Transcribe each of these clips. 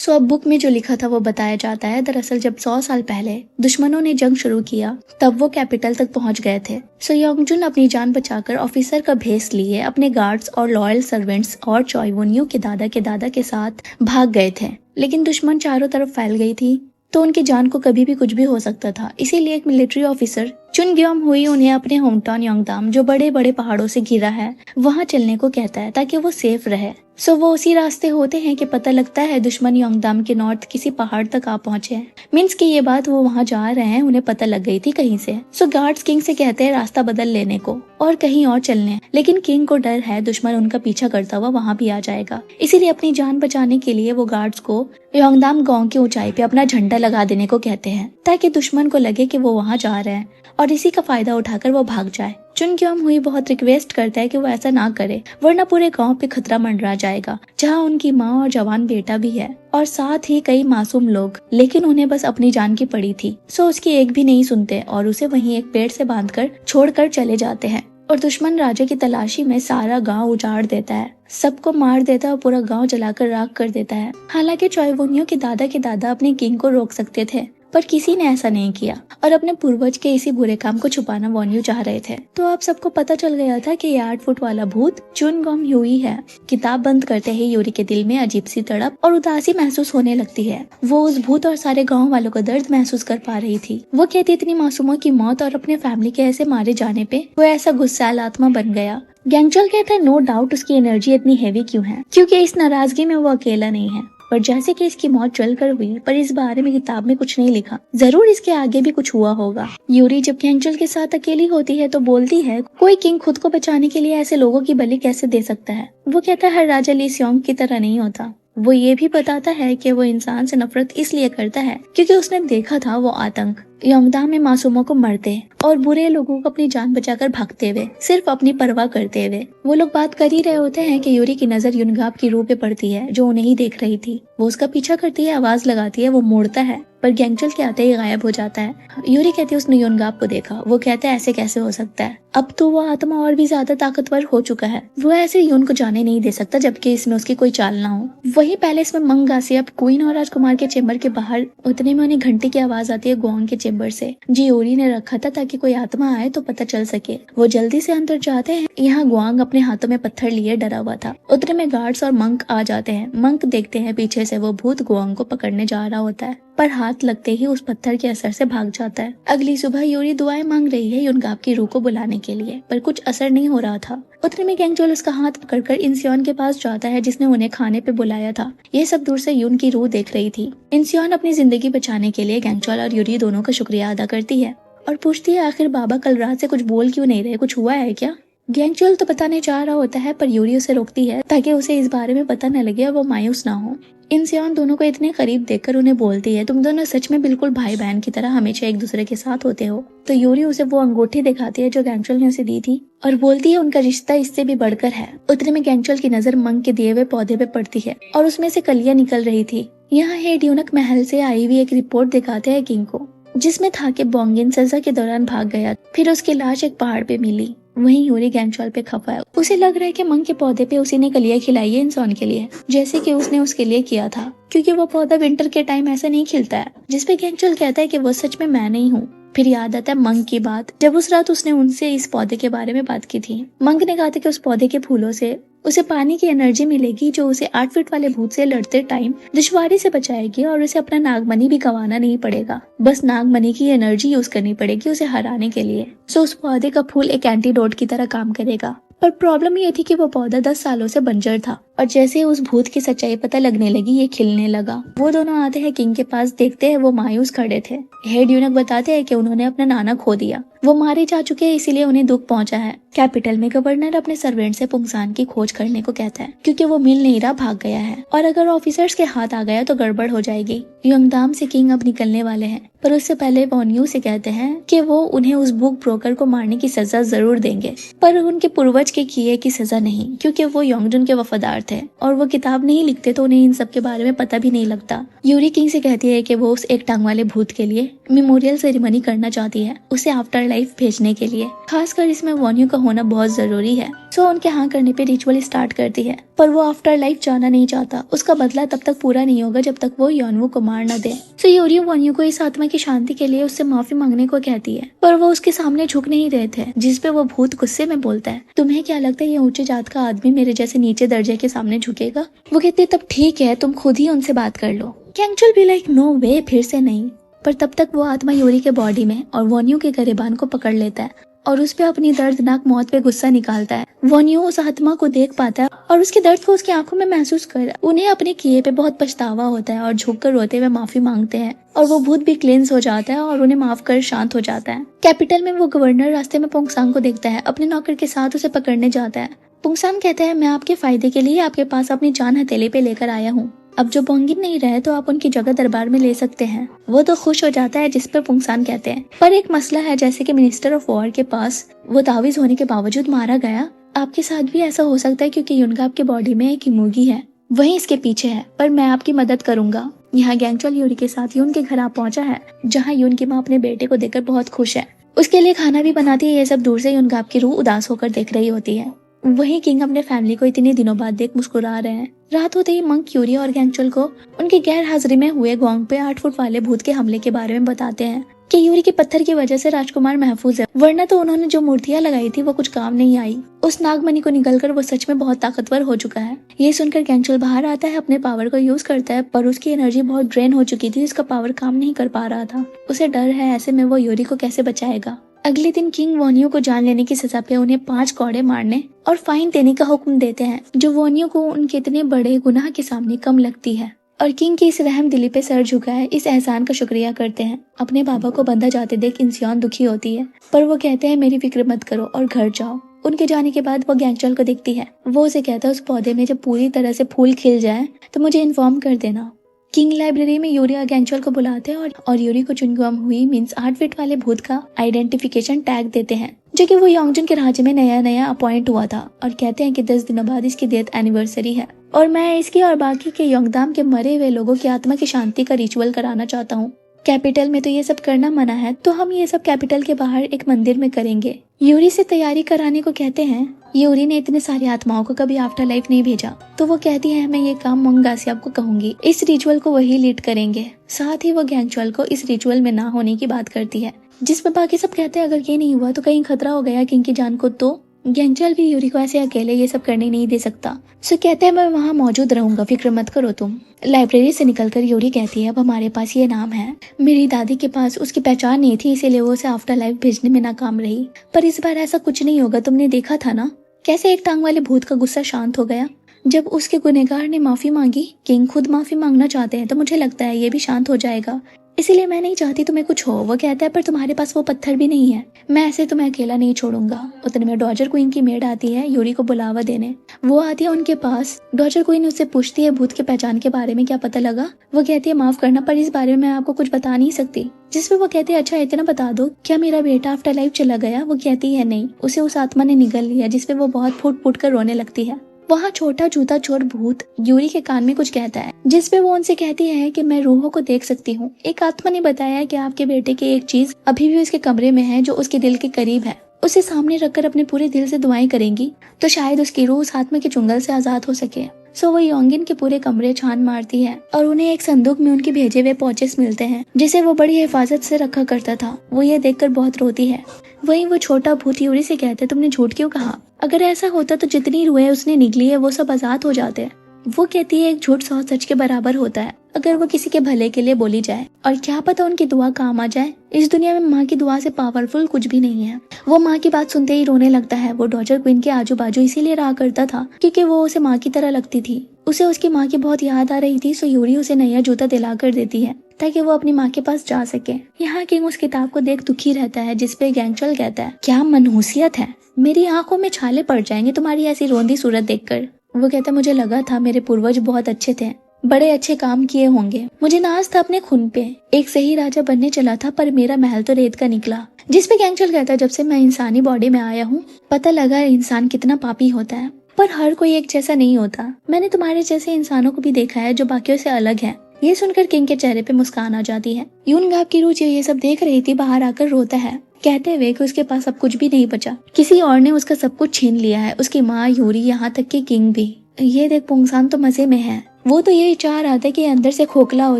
सो अब बुक में जो लिखा था वो बताया जाता है दरअसल जब 100 साल पहले दुश्मनों ने जंग शुरू किया तब वो कैपिटल तक पहुंच गए थे। सो योंगजुन अपनी जान बचाकर ऑफिसर का भेस लिए अपने गार्ड्स और लॉयल सर्वेंट्स और चॉयवोनियो के दादा के साथ भाग गए थे, लेकिन दुश्मन चारों तरफ फैल गई थी तो उनकी जान को कभी भी कुछ भी हो सकता था। इसीलिए एक मिलिट्री ऑफिसर चुन ग्योम हुई उन्हें अपने होम टाउन योंगदाम जो बड़े बड़े पहाड़ों से घिरा है वहां चलने को कहता है ताकि वो सेफ रहे। सो वो उसी रास्ते होते हैं कि पता लगता है दुश्मन योंगदाम के नॉर्थ किसी पहाड़ तक आ पहुंचे हैं। मीन्स की ये बात वो वहां जा रहे हैं उन्हें पता लग गई थी कहीं से। सो गार्ड्स किंग से कहते हैं रास्ता बदल लेने को और कहीं और चलने, लेकिन किंग को डर है दुश्मन उनका पीछा करता हुआ वहां भी आ जाएगा। इसीलिए अपनी जान बचाने के लिए वो गार्ड्स को योंगदाम गांव की ऊंचाई पे अपना झंडा लगा देने को कहते हैं ताकि दुश्मन को लगे कि वो वहां जा रहे हैं और इसी का फायदा उठाकर वो भाग जाए। चुन ग्योम हुई बहुत रिक्वेस्ट करता है कि वो ऐसा ना करे वरना पूरे गांव पे खतरा मंडरा जाएगा, जहां उनकी माँ और जवान बेटा भी है और साथ ही कई मासूम लोग, लेकिन उन्हें बस अपनी जान की पड़ी थी। सो उसकी एक भी नहीं सुनते और उसे वहीं एक पेड़ से बांधकर छोड़कर चले जाते हैं और दुश्मन राजा की तलाशी में सारा गांव उजाड़ देता है, सबको मार देता है और पूरा गांव जलाकर राख कर देता है। हालांकि चॉयवोनियो के दादा अपने किंग को रोक सकते थे पर किसी ने ऐसा नहीं किया और अपने पूर्वज के इसी बुरे काम को छुपाना वोनियो चाह रहे थे। तो अब सबको पता चल गया था कि ये 8 फुट वाला भूत चुन गॉम ह्यूई है। किताब बंद करते ही यूरी के दिल में अजीब सी तड़प और उदासी महसूस होने लगती है। वो उस भूत और सारे गाँव वालों का दर्द महसूस कर पा रही थी। वो कहती इतनी मासूमों की मौत और अपने फैमिली के ऐसे मारे जाने पे वो ऐसा गुस्सैल आत्मा बन गया। गैंगचोल कहता है नो डाउट उसकी एनर्जी इतनी हेवी क्यों है, क्योंकि इस नाराजगी में वो अकेला नहीं है। पर जैसे कि इसकी मौत जलकर हुई पर इस बारे में किताब में कुछ नहीं लिखा, जरूर इसके आगे भी कुछ हुआ होगा। यूरी जब गैंगचोल के साथ अकेली होती है तो बोलती है कोई किंग खुद को बचाने के लिए ऐसे लोगों की बलि कैसे दे सकता है। वो कहता है हर राजा ली सियोंग की तरह नहीं होता। वो ये भी बताता है कि वो इंसान से नफरत इसलिए करता है क्योंकि उसने देखा था वो आतंक योंगदाम में मासूमों को मरते और बुरे लोगों को अपनी जान बचाकर भागते हुए, सिर्फ अपनी परवाह करते हुए। वो लोग बात कर ही रहे होते हैं कि यूरी की नजर युनगाब की रूह पे पड़ती है जो उन्हें ही देख रही थी। वो उसका पीछा करती है, आवाज लगाती है, वो मोड़ता है पर गैंगचोल के आते ही गायब हो जाता है। यूरी कहती है उसने युनगाब को देखा। वो कहते हैं ऐसे कैसे हो सकता है, अब तो वो आत्मा और भी ज्यादा ताकतवर हो चुका है, वो ऐसे यून को जाने नहीं दे सकता जबकि इसमें उसकी कोई चाल ना हो। वही पहले इसमें मंग गासियप क्वीन और राजकुमार के चेम्बर के बाहर उतने में उन्हें घंटी की आवाज आती है गुआंग के चेम्बर से, जी यूरी ने रखा था ताकि कोई आत्मा आए तो पता चल सके। वो जल्दी से अंदर जाते हैं। यहाँ गुआंग अपने हाथों में पत्थर लिए डरा हुआ था। उतने में गार्ड्स और मंक आ जाते हैं। मंक देखते हैं पीछे से वो भूत गुआंग को पकड़ने जा रहा होता है पर हाथ लगते ही उस पत्थर के असर से भाग जाता है। अगली सुबह यूरी दुआएं मांग रही है युनगाब की रूह को बुलाने के लिए पर कुछ असर नहीं हो रहा था। उतने में गैंगचोल उसका हाथ पकड़कर इंसियोन के पास जाता है जिसने उन्हें खाने पे बुलाया था। ये सब दूर से यून की रूह देख रही थी। इंसियोन अपनी जिंदगी बचाने के लिए गैंगचोल और यूरी दोनों का शुक्रिया अदा करती है और पूछती है आखिर बाबा कल रात से कुछ बोल क्यों नहीं रहे, कुछ हुआ है क्या। गैंगचोल तो बताने चाह रहा होता है पर यूरी उसे रोकती है ताकि उसे इस बारे में पता न लगे और वो मायूस ना हो। इंसियोन दोनों को इतने करीब देखकर उन्हें बोलती है तुम दोनों सच में बिल्कुल भाई बहन की तरह हमेशा एक दूसरे के साथ होते हो। तो यूरी उसे वो अंगूठी दिखाती है जो गैंगचोल ने उसे दी थी और बोलती है उनका रिश्ता इससे भी बढ़कर है। उतने में गैंगचोल की नजर मंग के दिए हुए पौधे पे पड़ती है और उसमें से कलियां निकल रही थी। यहाँ हेड यूनक महल से आई हुई एक रिपोर्ट दिखाते हैं किंग को जिसमें था कि बोंगिन सजा के दौरान भाग गया, फिर उसकी लाश एक पहाड़ पे मिली। वहीं यूरी गैंगचोल पे खफा है। उसे लग रहा है कि मंग के पौधे पे उसी ने कलियां खिलाई है इंसान के लिए जैसे कि उसने उसके लिए किया था, क्योंकि वो पौधा विंटर के टाइम ऐसे नहीं खिलता है। जिसपे गैंगचोल कहता है कि वो सच में मैं नहीं हूँ। फिर याद आता है मंग की बात, जब उस रात उसने उनसे इस पौधे के बारे में बात की थी। मंग ने कहा था कि उस पौधे के फूलों से उसे पानी की एनर्जी मिलेगी जो उसे 8 फीट वाले भूत से लड़ते टाइम दुश्वारी से बचाएगी और उसे अपना नागमणि भी गंवाना नहीं पड़ेगा, बस नागमणि की एनर्जी यूज करनी पड़ेगी उसे हराने के लिए। सो उस पौधे का फूल एक एंटीडोट की तरह काम करेगा। पर प्रॉब्लम ये थी कि वो पौधा 10 सालों से बंजर था और जैसे उस भूत की सच्चाई पता लगने लगी ये खिलने लगा। वो दोनों आते हैं किंग के पास, देखते हैं वो मायूस खड़े थे। हेड यूनक बताते हैं कि उन्होंने अपना नाना खो दिया, वो मारे जा चुके हैं इसीलिए उन्हें दुख पहुंचा है। कैपिटल में गवर्नर अपने सर्वेंट से पुंगसान की खोज करने को कहता है क्योंकि वो मिल नहीं रहा, भाग गया है और अगर ऑफिसर्स के हाथ आ गया तो गड़बड़ हो जाएगी। योंगदाम से किंग अब निकलने वाले हैं पर उससे पहले वोनियो से कहते हैं कि वो उन्हें उस बुक ब्रोकर को मारने की सजा जरूर देंगे पर उनके पूर्वज के किए की सजा नहीं, क्योंकि वो योंगजुन के वफादार थे और वो किताब नहीं लिखते तो उन्हें इन सब के बारे में पता भी नहीं लगता। यूरी किंग से कहती है कि वो उस एक टांग वाले भूत के लिए मेमोरियल सेरेमनी करना चाहती है उसे आफ्टर लाइफ भेजने के लिए। खासकर इसमें वोनियो का होना बहुत जरूरी है सो उनके हाँ करने पे रिचुअल स्टार्ट करती है, पर वो आफ्टर लाइफ जाना नहीं चाहता। उसका बदला तब तक पूरा नहीं होगा जब तक वो योनवू को मार न दे। सो यूरी वोन्यू को इस आत्मा की शांति के लिए उससे माफी मांगने को कहती है, पर वो उसके सामने झुक नहीं रहे थे, जिसपे वो भूत गुस्से में बोलता है, तुम्हें क्या लगता है ये ऊंचे जात का आदमी मेरे जैसे नीचे दर्जे के सामने झुकेगा? वो कहती है तब ठीक है, तुम खुद ही उनसे बात कर लो। कैंगचुल भी लाइक नो वे, फिर से नहीं। पर तब तक वो आत्मा यूरी के बॉडी में और वोन्यू के गरेबान को पकड़ लेता है और उस पे अपनी दर्दनाक मौत पे गुस्सा निकालता है। वोन्यू उस आत्मा को देख पाता है और उसके दर्द को उसकी आंखों में महसूस कर उन्हें अपने किए पे बहुत पछतावा होता है और झुककर रोते हुए माफी मांगते हैं और वो भूत भी क्लेंस हो जाता है और उन्हें माफ कर शांत हो जाता है। कैपिटल में वो गवर्नर रास्ते में पोंगसांग को देखता है, अपने नौकर के साथ उसे पकड़ने जाता है। पोंगसांग कहता है मैं आपके फायदे के लिए आपके पास अपनी जान हथेली पे लेकर आया हूँ, अब जो बोंगिन नहीं रहे तो आप उनकी जगह दरबार में ले सकते हैं। वो तो खुश हो जाता है, जिस पर पुंगसान कहते हैं पर एक मसला है, जैसे कि मिनिस्टर ऑफ वॉर के पास वो तावीज होने के बावजूद मारा गया, आपके साथ भी ऐसा हो सकता है क्योंकि युनगा आपके बॉडी में एक इमूगी है, वही इसके पीछे है, पर मैं आपकी मदद करूंगा। यहाँ गैंगचुल यूरी के साथ यून के घर आ पहुंचा है, जहाँ यून की माँ अपने बेटे को देखकर बहुत खुश है, उसके लिए खाना भी बनाती है। ये सब दूर से युनगा की रूह उदास होकर देख रही होती है। वहीं किंग अपने फैमिली को इतने दिनों बाद देख मुस्कुरा रहे हैं। रात होते ही मंक यूरी और गैंगचुल को उनकी गैर हाजिरी में हुए गोंग पे 8 फुट वाले भूत के हमले के बारे में बताते हैं कि यूरी के पत्थर की वजह से राजकुमार महफूज है, वरना तो उन्होंने जो मूर्तियां लगाई थी वो कुछ काम नहीं आई। उस नागमणि को निगलकर वो सच में बहुत ताकतवर हो चुका है। ये सुनकर गैंगचुल बाहर आता है, अपने पावर को यूज करता है, पर उसकी एनर्जी बहुत ड्रेन हो चुकी थी, उसका पावर काम नहीं कर पा रहा था। उसे डर है, ऐसे में वो यूरी को कैसे बचाएगा। अगले दिन किंग वोन्यू को जान लेने की सजा पे उन्हें 5 कौड़े मारने और फाइन देने का हुक्म देते हैं, जो वोन्यू को उनके इतने बड़े गुनाह के सामने कम लगती है। और किंग की इस रहम दिली पे सर झुकाए इस एहसान का शुक्रिया करते हैं। अपने बाबा को बंधा जाते देख इंसान दुखी होती है, पर वो कहते हैं मेरी फिक्र मत करो और घर जाओ। उनके जाने के बाद वो गैंगचुल को देखती है, वो उसे कहता है उस पौधे में जब पूरी तरह से फूल खिल जाए तो मुझे इन्फॉर्म कर देना। किंग लाइब्रेरी में यूरी और गैंगचुल को बुलाते हैं और यूरी को चुनगुम हुई मींस 8 फीट वाले भूत का आइडेंटिफिकेशन टैग देते हैं, जो कि वो योंगजुन के राज्य में नया अपॉइंट हुआ था, और कहते हैं कि 10 दिनों बाद इसकी डेथ एनिवर्सरी है और मैं इसकी और बाकी के योंगदाम के मरे हुए लोगों की आत्मा की शांति का रिचुअल कराना चाहता हूँ। कैपिटल में तो ये सब करना मना है, तो हम ये सब कैपिटल के बाहर एक मंदिर में करेंगे। यूरी से तैयारी कराने को कहते हैं। यूरी ने इतने सारी आत्माओं को कभी आफ्टर लाइफ नहीं भेजा, तो वो कहती है मैं ये काम मोंगासियाब को कहूंगी, इस रिचुअल को वही लीड करेंगे। साथ ही वो गैंगचुल को इस रिचुअल में ना होने की बात करती है, जिस पर बाकी सब कहते हैं अगर ये नहीं हुआ तो कहीं खतरा हो गया किंग की जान को, तो गैंगचुल भी यूरी को ऐसे अकेले ये सब करने नहीं दे सकता। सो कहते हैं मैं वहाँ मौजूद रहूंगा, फिक्र मत करो तुम। लाइब्रेरी से निकलकर यूरी कहती है अब हमारे पास ये नाम है, मेरी दादी के पास उसकी पहचान नहीं थी, इसीलिए वो उसे आफ्टर लाइफ भेजने में नाकाम रही, पर इस बार ऐसा कुछ नहीं होगा। तुमने देखा था ना कैसे एक टांग वाले भूत का गुस्सा शांत हो गया जब उसके गुनहगार ने माफी मांगी। किंग खुद माफी मांगना चाहते हैं, तो मुझे लगता है ये भी शांत हो जाएगा, इसीलिए मैं नहीं चाहती तुम्हें कुछ हो। वो कहता है पर तुम्हारे पास वो पत्थर भी नहीं है, मैं ऐसे तुम्हें अकेला नहीं छोड़ूंगा। उतने में डॉजर क्वीन की मेड आती है यूरी को बुलावा देने। वो आती है उनके पास। डॉजर क्वीन उससे पूछती है भूत के पहचान के बारे में क्या पता लगा। वो कहती है माफ करना, पर इस बारे में मैं आपको कुछ बता नहीं सकती। जिसपे वो कहते हैं अच्छा इतना बता दो, क्या मेरा बेटा आफ्टर लाइफ चला गया? वो कहती है नहीं, उसे उस आत्मा ने निगल लिया, जिसपे वो बहुत फूट फूट कर रोने लगती है। वहाँ छोटा जूता चोर भूत यूरी के कान में कुछ कहता है, जिसपे वो उनसे कहती है कि मैं रूहों को देख सकती हूँ। एक आत्मा ने बताया है कि आपके बेटे की एक चीज अभी भी उसके कमरे में है जो उसके दिल के करीब है, उसे सामने रखकर अपने पूरे दिल से दुआएं करेंगी तो शायद उसकी रूह उस आत्मा के चुंगल से आजाद हो सके। सो वो योंगिन के पूरे कमरे छान मारती है और उन्हें एक संदूक में उनके भेजे हुए पॉचेस मिलते हैं, जिसे वो बड़ी हिफाजत से रखा करता था। वो ये देखकर बहुत रोती है। वहीं वो छोटा भूत यूरी से कहते तुमने झूठ क्यों कहा? अगर ऐसा होता तो जितनी रूहें उसने निकली है वो सब आजाद हो जाते। वो कहती है एक झूठ 100 सच के बराबर होता है अगर वो किसी के भले के लिए बोली जाए, और क्या पता उनकी दुआ काम आ जाए। इस दुनिया में माँ की दुआ से पावरफुल कुछ भी नहीं है। वो माँ की बात सुनते ही रोने लगता है। वो डॉजर क्वीन के आजू बाजू इसीलिए रहा करता था क्योंकि वो उसे माँ की तरह लगती थी। उसे उसकी माँ की बहुत याद आ रही थी, सो यूरी उसे नया जूता दिला कर देती है ताकि वो अपनी माँ के पास जा सके। यहाँ किंग उस किताब को देख दुखी रहता है, जिसपे गैंगचुल कहता है क्या मनहूसियत है, मेरी आंखों में छाले पड़ जाएंगे तुम्हारी ऐसी रोंदी सूरत देखकर। वो कहता मुझे लगा था मेरे पूर्वज बहुत अच्छे थे, बड़े अच्छे काम किए होंगे, मुझे नाज था अपने खून पे, एक सही राजा बनने चला था, पर मेरा महल तो रेत का निकला। जिसपे गैंगचुल कहता है जब से मैं इंसानी बॉडी में आया हूँ पता लगा इंसान कितना पापी होता है, पर हर कोई एक जैसा नहीं होता। मैंने तुम्हारे जैसे इंसानों को भी देखा है जो बाकियों से अलग है। ये सुनकर किंग के चेहरे पे मुस्कान आ जाती है। यूनगाब की रुचि ये सब देख रही थी, बाहर आकर रोता है। कहते हुए कि उसके पास अब कुछ भी नहीं बचा, किसी और ने उसका सब कुछ छीन लिया है, उसकी माँ, यूरी, यहाँ तक कि किंग भी। ये देख पुंगसान तो मजे में है। वो तो यही चाह रहा था कि अंदर से खोखला हो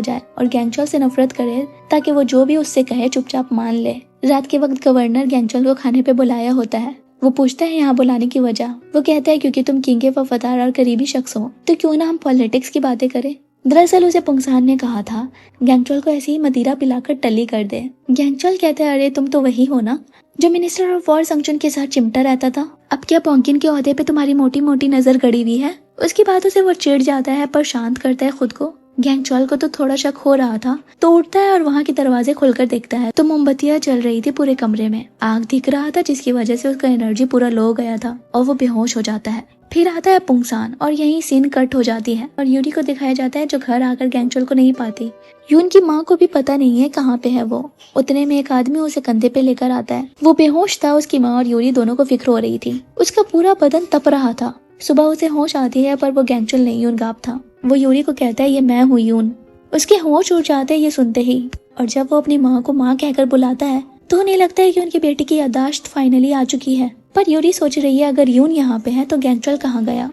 जाए और गैंगचोल से नफरत करे ताकि वो जो भी उससे कहे चुपचाप मान ले। रात के वक्त गवर्नर गैंगचोल को खाने पे बुलाया होता है। वो पूछता है यहाँ बुलाने की वजह। वो कहता है क्योंकि तुम किंग के वफादार और करीबी शख्स हो, तो क्यों ना हम पॉलिटिक्स की बातें करें। दरअसल उसे पुंगसान ने कहा था गैंगचोल को ऐसे ही मदिरा पिलाकर टली कर दे। गैंगचोल कहता है अरे तुम तो वही हो ना जो मिनिस्टर ऑफ वॉर संगचुन के साथ चिमटा रहता था। अब क्या पॉन्किन के ओहदे पे तुम्हारी मोटी मोटी नजर गड़ी हुई है। उसकी बातों से वो चिढ़ जाता है पर शांत करता है खुद को। गैंगचोल को तो थोड़ा शक हो रहा था तो उठता है और वहाँ के दरवाजे खोलकर देखता है तो मोमबत्तियां जल रही थी पूरे कमरे में। आग दिख रहा था जिसकी वजह से उसका एनर्जी पूरा लो हो गया था और वो बेहोश हो जाता है। फिर आता है पुंगसान और यही सीन कट हो जाती है और यूरी को दिखाया जाता है जो घर आकर गैंगचोल को नहीं पाती। यून की माँ को भी पता नहीं है कहाँ पे है वो। उतने में एक आदमी उसे कंधे पे लेकर आता है। वो बेहोश था। उसकी माँ और यूरी दोनों को फिक्र हो रही थी। उसका पूरा बदन तप रहा था। सुबह उसे होश आती है पर वो गैंगचोल नहीं यून गाप था। वो यूरी को कहता है ये मैं हूँ यून। उसके होश उड़ जाते हैं ये सुनते ही और जब वो अपनी माँ को माँ कहकर बुलाता है तो उन्हें लगता है कि उनकी बेटी की याददाश्त फाइनली आ चुकी है। पर यूरी सोच रही है अगर यून यहाँ पे है तो गैंगचोल कहाँ गया।